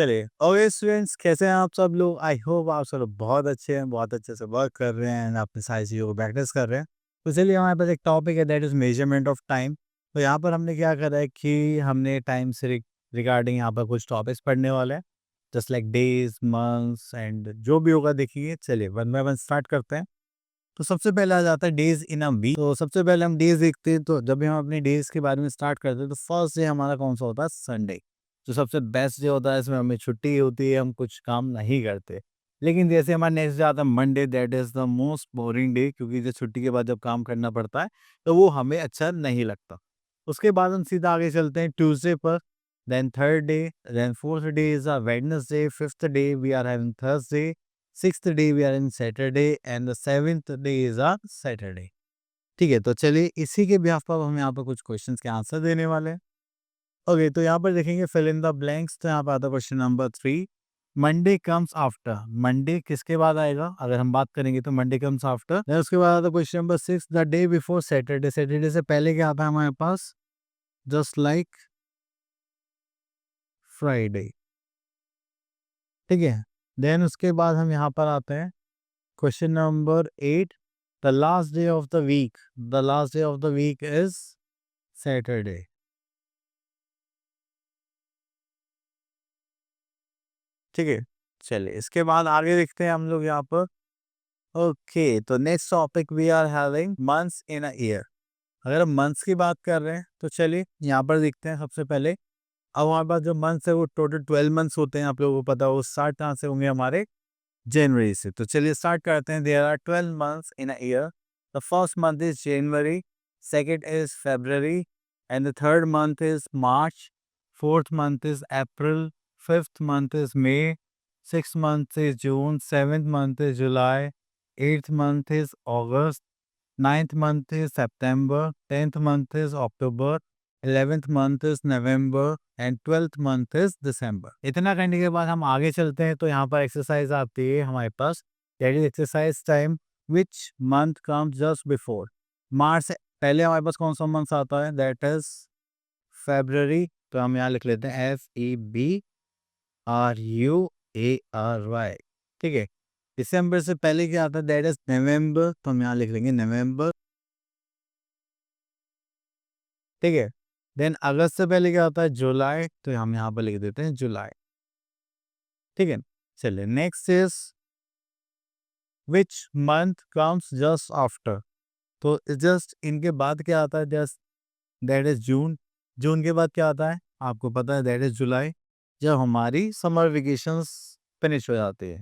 चलिए, okay students, कैसे हैं आप सब लोग? आई होप आप सब लोग बहुत अच्छे हैं, बहुत अच्छे से वर्क कर रहे हैं एंड अपनी सारी चीज़ों को प्रैक्टिस कर रहे हैं। तो चलिए, हमारे पास एक टॉपिक है that is measurement of time. तो यहाँ पर हमने क्या करा है कि हमने टाइम से रिगार्डिंग यहाँ पर कुछ टॉपिक्स पढ़ने वाले हैं, just like days, months and जो भी होगा देखिए। चलिए, वन बाय वन स्टार्ट करते हैं। तो सबसे पहले आ जाता है डेज इन अ वीक। तो सबसे पहले हम डेज देखते हैं, तो जब भी हम अपने डेज के बारे में स्टार्ट करते हैं तो फर्स्ट डे हमारा कौन सा होता है? संडे। जो सबसे बेस्ट डे होता है, इसमें हमें छुट्टी होती है, हम कुछ काम नहीं करते। लेकिन जैसे हमारा नेक्स्ट डे आता है Monday, that is the most boring day, क्योंकि जो छुट्टी के बाद जब काम करना पड़ता है तो वो हमें अच्छा नहीं लगता। उसके बाद हम सीधा आगे चलते हैं ट्यूसडे पर, then third day, then fourth day is a Wednesday, fifth day we are having Thursday, sixth day we are in Saturday and the seventh day is a Saturday. ठीक है, तो चलिए इसी के बिहाफ पर हम यहाँ पर कुछ क्वेश्चंस के आंसर देने वाले हैं। ओके, तो यहाँ पर देखेंगे फिल इन द ब्लैंक्स। तो यहाँ पर आता है question number 3, Monday comes after. Monday किसके बाद आएगा? अगर हम बात करेंगे तो मंडे कम्स आफ्टर। देन उसके बाद आता है question number 6, the day before Saturday. Saturday से पहले क्या आता है हमारे पास? Just like Friday. ठीक है, देन उसके बाद हम यहाँ पर आते हैं question number 8, the last day of the week. The last day of the week is Saturday. ठीक है, चलिए इसके बाद आगे देखते हैं हम लोग यहाँ पर। ओके, तो next topic we are having months in a year. अगर हम मंथ्स की बात कर रहे हैं तो चलिए यहाँ पर देखते हैं सबसे पहले। अब हमारे पास जो मंथ्स है वो टोटल 12 मंथ्स होते हैं, आप लोगों को पता है। वो स्टार्ट कहाँ से होंगे? हमारे जनवरी से। तो चलिए स्टार्ट करते हैं। There are 12 months in a year. The first month is January, second is February and the third month is March, fourth month is April, fifth month is May, sixth month is June, seventh month is July, eighth month is August, ninth month is September, 10th month is October, 11th month is November and 12th month is December। इतना करने के बाद हम आगे चलते हैं, तो यहाँ पर एक्सरसाइज आती है हमारे पास, that is exercise time, which month comes just before March से पहले हमारे पास कौन सा मंथ आता है? That is February. तो हम यहाँ लिख लेते हैं FEBRUARY। ठीक है, दिसंबर से पहले क्या आता है? दैट इज नवंबर। तो हम यहाँ लिख लेंगे नवंबर। ठीक है, देन अगस्त से पहले क्या होता है? जुलाई। तो हम यहाँ पर लिख देते हैं जुलाई। ठीक है, चलिए next is which month comes just after. तो जस्ट इनके बाद क्या आता है? Just that is June. जून के बाद क्या आता है? आपको पता है, दैट इज जुलाई, जब हमारी समर वेकेशंस फिनिश हो जाती है।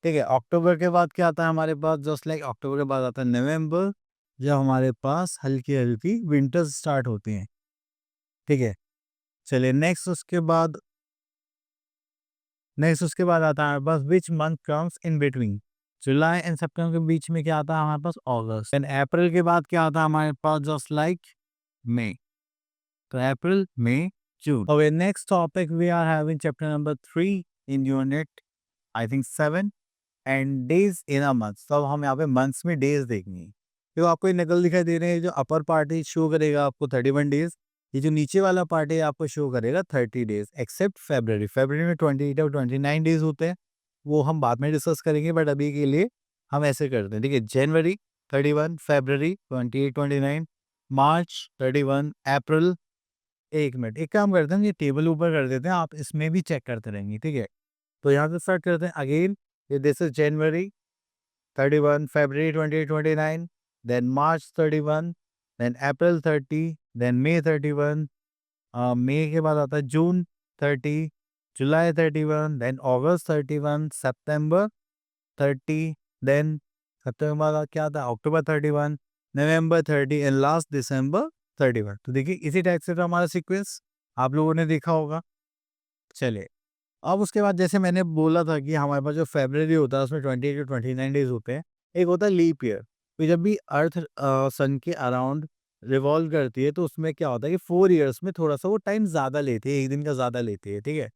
ठीक है, अक्टूबर के बाद क्या आता है हमारे पास? जस्ट लाइक अक्टूबर के बाद आता है नवंबर, जब हमारे पास हल्की हल्की विंटर्स स्टार्ट होती हैं। ठीक है, चलिए नेक्स्ट उसके बाद आता है बस which month comes in between. July and सितंबर के बीच में क्या आता है हमारे पास? अगस्त। एंड अप्रैल के बाद क्या आता है हमारे पास? Just like May. तो April, May, June. Okay, next topic we are having chapter number 3 in unit I think 7 and days in a month. तो अब हम यहाँ पे मंथ्स में डेज देखेंगे। तो आपको ये नकल दिखाई दे रहे हैं, जो अपर पार्ट है शो करेगा आपको 31 डेज, ये जो नीचे वाला पार्ट है आपको शो करेगा 30 डेज, एक्सेप्ट फेब्रवरी। फेब्रवरी में 28 और 29 डेज होते हैं, वो हम बाद में डिस्कस करेंगे, बट अभी के लिए हम ऐसे करते हैं। ठीक है, जनवरी 31, फेब्रवरी 28 29, मार्च 31, अप्रैल। एक मिनट, एक काम करते हैं, ये टेबल ऊपर कर देते हैं, आप इसमें भी चेक करते रहेंगे। ठीक है, तो यहाँ से स्टार्ट करते हैं again. This is January 31, February 2029, then March 31, then April 30, then May 31, मई के बाद आता है जून 30, जुलाई 31, then अगस्त 31, सितंबर 30, then सितंबर के बाद क्या आता है? अक्टूबर 31, नवंबर 30 एंड लास्ट दिसंबर 31। तो देखिए इसी टाइप से तो हमारा सीक्वेंस आप लोगों ने देखा होगा। चलिए, अब उसके बाद जैसे मैंने बोला था कि हमारे पास जो फ़रवरी होता है उसमें 28 टू 29 डेज़ होते हैं। एक होता है लीप ईयर। तो जब भी अर्थ सन के अराउंड रिवॉल्व करती है तो उसमें क्या होता है कि 4 ईयर्स में थोड़ा-सा वो टाइम ज़्यादा लेती है, 1 दिन का ज़्यादा लेती है, ठीक है?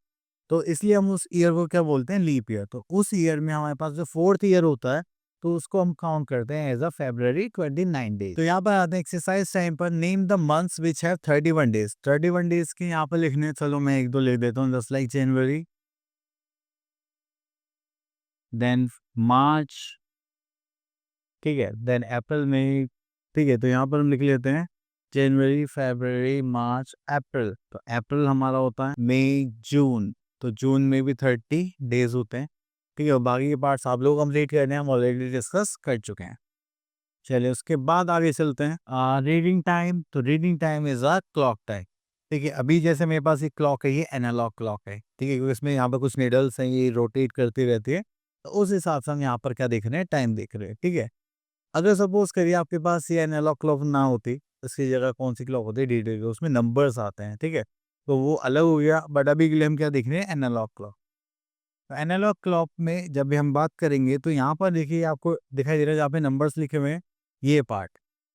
तो इसलिए हम उस ईयर को क्या बोलते हैं? Leap year. तो उस ईयर में हमारे पास जो 4th ईयर होता है, तो उसको हम काउंट करते हैं एज़ अ फ़रवरी 29 डेज़। तो यहाँ पर आते हैं एक्सरसाइज़ टाइम पर, name the months which have 31 days. 31 days के यहाँ पर लिखने हैं, चलो मैं 1-2 लिख देता हूँ, जस्ट लाइक जनवरी, देन मार्च, ठीक है, देन अप्रैल मई, ठीक है। तो यहाँ पर हम लिख लेते हैं जनवरी फरवरी मार्च अप्रैल। तो अप्रैल हमारा होता है मई जून, तो जून में भी 30 डेज होते हैं, ठीक है। और बाकी के पार्ट्स आप लोग कंप्लीट करने हैं, हम ऑलरेडी डिस्कस कर चुके हैं। चलिए उसके बाद आगे चलते हैं। रीडिंग टाइम, तो reading time is a clock time, ठीक है। अभी जैसे मेरे पास एक क्लॉक है, ये एनालॉग क्लॉक है, ठीक है, क्योंकि इसमें यहाँ पर कुछ नीडल्स हैं, ये रोटेट करती रहती है, तो उस हिसाब से हम यहाँ पर क्या देख रहे हैं, टाइम देख रहे हैं, ठीक है। अगर सपोज करिए आपके पास ये एनालॉग क्लॉक ना होती, इसकी जगह कौन सी क्लॉक होती है, डिजिटल, उसमें नंबर्स आते हैं, ठीक है, तो वो अलग हो गया। बट अभी के लिए हम क्या देख रहे हैं, एनालॉग क्लॉक। तो एनालॉग क्लॉक में जब भी हम बात करेंगे तो यहाँ पर देखिए आपको दिखाई दे रहा है जहाँ पे नंबर्स लिखे हुए हैं, ये पार्ट,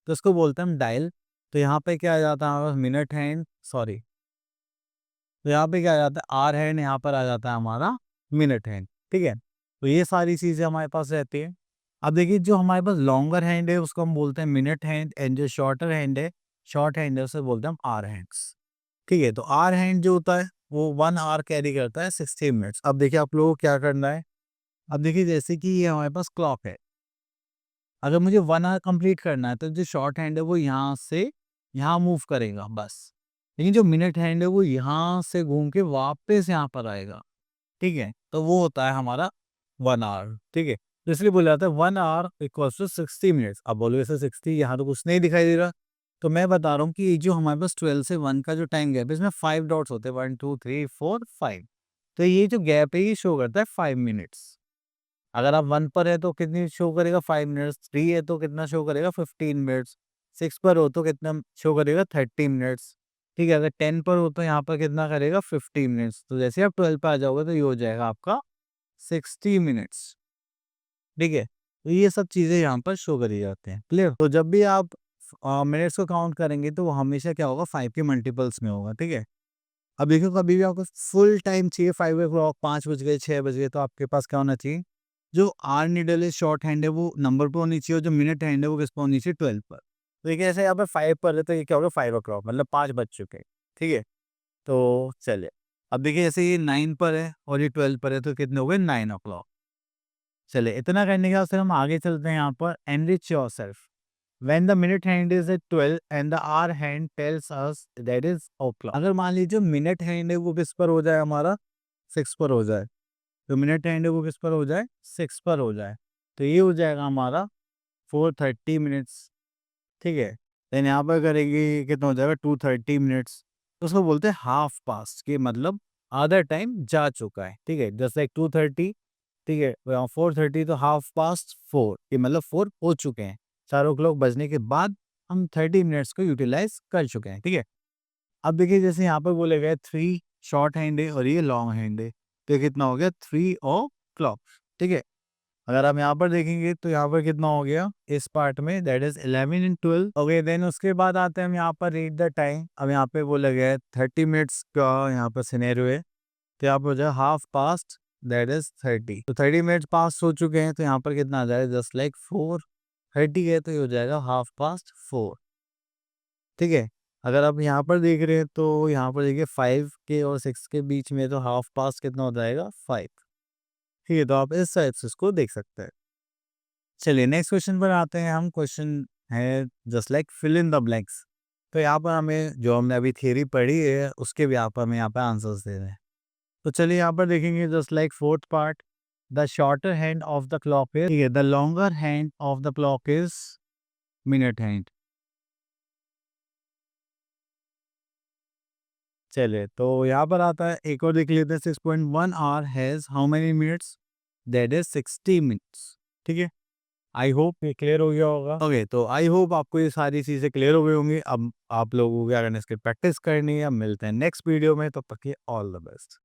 तो इसको बोलते हैं हम डायल। तो यहाँ पे क्या आ जाता है हमारे पास, मिनट हैंड, सॉरी, तो यहाँ पे क्या आ जाता है, आर हैंड, यहाँ पर आ जाता है हमारा मिनट हैंड, ठीक है। तो ये सारी चीज़ें हमारे पास रहती है। अब देखिए जो हमारे पास लॉन्गर हैंड है उसको हम बोलते हैं मिनट हैंड, एंड जो शॉर्टर हैंड है, शॉर्ट हैंड है, उसे बोलते हैं हम आर हैंड्स, ठीक है। तो आर हैंड जो होता है वो 1 आवर कैरी करता है 60 मिनट्स। अब देखिए आप लोगों को क्या करना है, अब देखिए जैसे कि ये हमारे पास क्लॉक है, अगर मुझे 1 आवर कंप्लीट करना है तो जो शॉर्ट हैंड है वो यहाँ से यहाँ मूव करेगा बस, लेकिन जो मिनट हैंड है वो यहाँ से घूम के वापस यहाँ पर आएगा, ठीक है। तो वो होता है हमारा 1 आवर, ठीक है। तो इसलिए बोला जाता है 1 आवर इक्वल्स टू 60 मिनट्स। अब बोलो ऐसे 60, यहाँ तो कुछ नहीं दिखाई दे रहा, तो मैं बता रहा हूँ कि जो हमारे पास 12 से 1 का जो टाइम गैप है, इसमें 5 डॉट्स होते हैं, 1 2 3 4 5। तो ये जो गैप है ये शो करता है 5 मिनट्स। अगर आप 1 पर है तो कितनी शो करेगा, 5 मिनट्स, 3 है तो कितना शो करेगा, 15 मिनट्स, 6 पर हो तो कितना शो करेगा, 30 मिनट्स, ठीक है। अगर 10 पर हो तो यहाँ पर कितना करेगा, 15 मिनट्स। तो जैसे आप 12 पे आ जाओगे तो ये हो जाएगा आपका 60 मिनट्स, ठीक है। तो ये सब चीज़ें यहाँ पर शो करी जाते हैं, क्लियर। तो जब भी आप मिनट्स को काउंट करेंगे तो वो हमेशा क्या होगा, 5 के मल्टीपल्स में होगा, ठीक है। अब देखो कभी भी आपको फुल टाइम चाहिए, 5 o'clock, 5 बज गए, 6 बज गए, तो आपके पास क्या होना चाहिए, जो आर नीडल है, शॉर्ट हैंड है, वो नंबर पर होनी चाहिए, और जो मिनट हैंड है वो किस पर होनी चाहिए, 12 पर। तो देखिए ऐसे यहाँ पे 5 पर है तो ये क्या होगा, 5 o'clock, मतलब 5 बज चुके हैं, ठीक है। तो चलिए अब देखिए जैसे ये 9 पर है और ये 12 पर है तो कितने हो गए, 9 o'clock। चलिए इतना करने के बाद फिर हम आगे चलते हैं यहाँ पर, enrich yourself. When the minute hand is at 12 and the hour hand tells us that is o'clock। अगर मान लीजिए मिनट हैंड है वो किस पर हो जाए, हमारा 6 पर हो जाए, तो मिनट हैंड है वो किस पर हो जाए, 6 पर हो जाए, तो ये हो जाएगा हमारा 4:30 मिनट्स, ठीक है। देन यहाँ पर करेंगे कितना हो जाएगा, 2:30 मिनट्स। तो उसको बोलते हैं हाफ पास्ट, के मतलब आधा टाइम जा चुका है, ठीक है। जस्ट लाइक 2:30, ठीक है, 4:30, तो हाफ पास्ट 4, ये मतलब 4 हो चुके हैं, 4 o'clock बजने के बाद हम 30 मिनट्स को यूटिलाइज कर चुके हैं, ठीक है। अब देखिए जैसे यहाँ पर बोले गए 3 शॉर्ट हैंड है और ये लॉन्ग हैंड है, तो ये कितना हो गया, 3 o'clock, ठीक है। अगर आप यहाँ पर देखेंगे तो यहाँ पर कितना हो गया इस पार्ट में, that is 11 and 12, okay. Then उसके बाद आते हैं हम यहाँ पर रीड द टाइम। अब यहाँ पे बोला गया है 30 मिनट्स का यहाँ पर सिनेरियो है, तो यहाँ पर हो जाए हाफ पास्ट, दैट इज 30। तो 30 मिनट्स पास हो चुके हैं, तो यहाँ पर कितना आ जाएगा, जस्ट लाइक 4:30 है, तो ये हो जाएगा हाफ पास्ट 4, ठीक है। अगर आप यहाँ पर देख रहे हैं तो यहाँ पर देखिए 5 के और 6 के बीच में, तो हाफ पास्ट कितना हो जाएगा, 5, ठीक है। तो आप इस टाइप से इसको देख सकते हैं। चलिए नेक्स्ट क्वेश्चन पर आते हैं हम। क्वेश्चन है just like fill in the blanks. तो यहाँ पर हमें जो हमने अभी थियरी पढ़ी है उसके भी आप हमें यहाँ पे आंसर्स दे रहे हैं। तो चलिए यहाँ पर देखेंगे just like fourth part, the shorter hand of the clock is, ठीक है, the longer hand of the clock is minute hand. चलिए तो यहाँ पर आता है, एक और देख लेते हैं, 6.1 hour has how many minutes, that is 60 minutes, ठीक है। आई होप ये क्लियर हो गया होगा, ओके। तो आई होप आपको ये सारी चीज़ें क्लियर हो गई होंगी। अब आप लोगों को क्या करना है, इसकी प्रैक्टिस करनी है। अब मिलते हैं नेक्स्ट वीडियो में, तब तक के ऑल द बेस्ट।